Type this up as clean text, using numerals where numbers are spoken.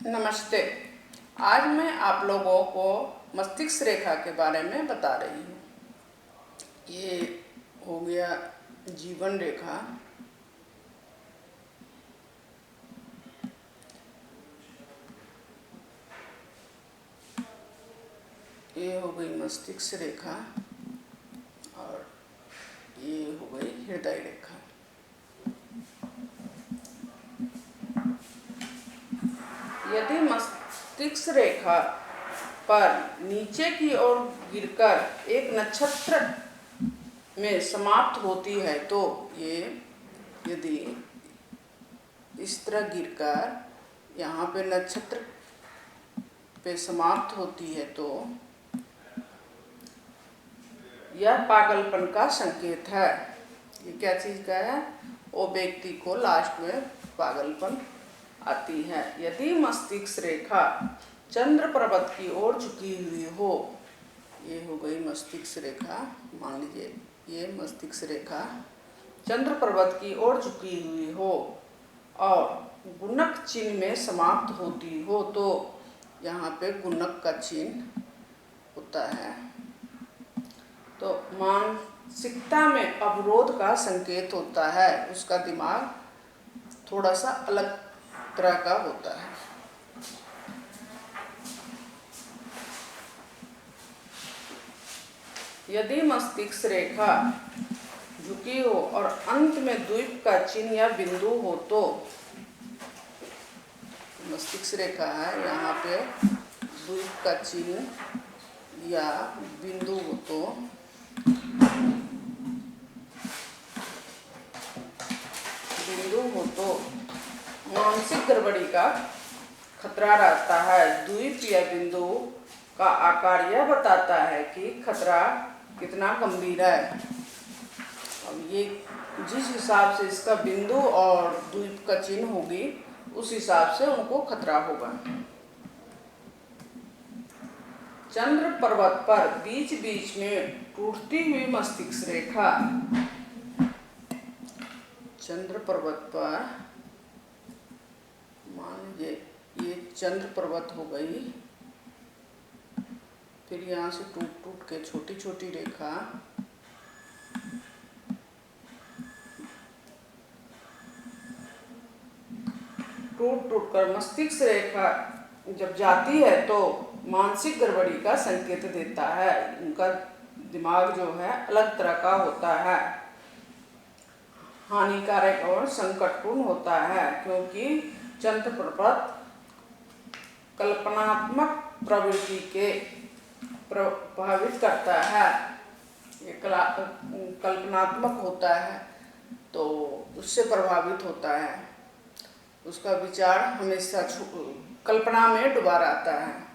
नमस्ते। आज मैं आप लोगों को मस्तिष्क रेखा के बारे में बता रही हूँ। ये हो गया जीवन रेखा, ये हो गई मस्तिष्क रेखा और ये हो गई हृदय रेखा। यदि मस्तिष्क रेखा पर नीचे की ओर गिरकर एक नक्षत्र में समाप्त होती है तो ये यदि इस तरह गिरकर यहाँ पे नक्षत्र पे समाप्त होती है तो यह पागलपन का संकेत है। ये क्या चीज़ का है? वो व्यक्ति को लास्ट में पागलपन आती है। यदि मस्तिष्क रेखा चंद्र पर्वत की ओर झुकी हुई हो, ये हो गई मस्तिष्क रेखा, मान लीजिए ये मस्तिष्क रेखा चंद्र पर्वत की ओर झुकी हुई हो और गुणक चिन्ह में समाप्त होती हो तो यहाँ पे गुणक का चिन्ह होता है, तो मानसिकता में अवरोध का संकेत होता है। उसका दिमाग थोड़ा सा अलग तरह का होता है। यदि मस्तिष्क रेखा झुकी हो और अंत में द्वीप का चिन्ह या बिंदु हो तो मस्तिष्क रेखा है, यहाँ पे द्वीप का चिन्ह या बिंदु हो तो मानसिक गड़बड़ी का खतरा रहता है। द्वीप या बिंदु का आकार यह बताता है कि खतरा कितना गंभीर है। अब ये जिस हिसाब से इसका बिंदु और द्वीप का चिन्ह होगी उस हिसाब से उनको खतरा होगा। चंद्र पर्वत पर बीच बीच में टूटती हुई मस्तिष्क रेखा, चंद्र पर्वत पर मान लीजिए ये चंद्र पर्वत हो गई, फिर यहाँ से टूट टूट के छोटी छोटी रेखा टूट टूट कर मस्तिष्क रेखा जब जाती है तो मानसिक गड़बड़ी का संकेत देता है। उनका दिमाग जो है अलग तरह का होता है, हानिकारक और संकटपूर्ण होता है, क्योंकि चंद्र पर्वत कल्पनात्मक प्रवृत्ति के प्रभावित करता है। ये कल्पनात्मक होता है तो उससे प्रभावित होता है। उसका विचार हमेशा कल्पना में डूबा रहता है।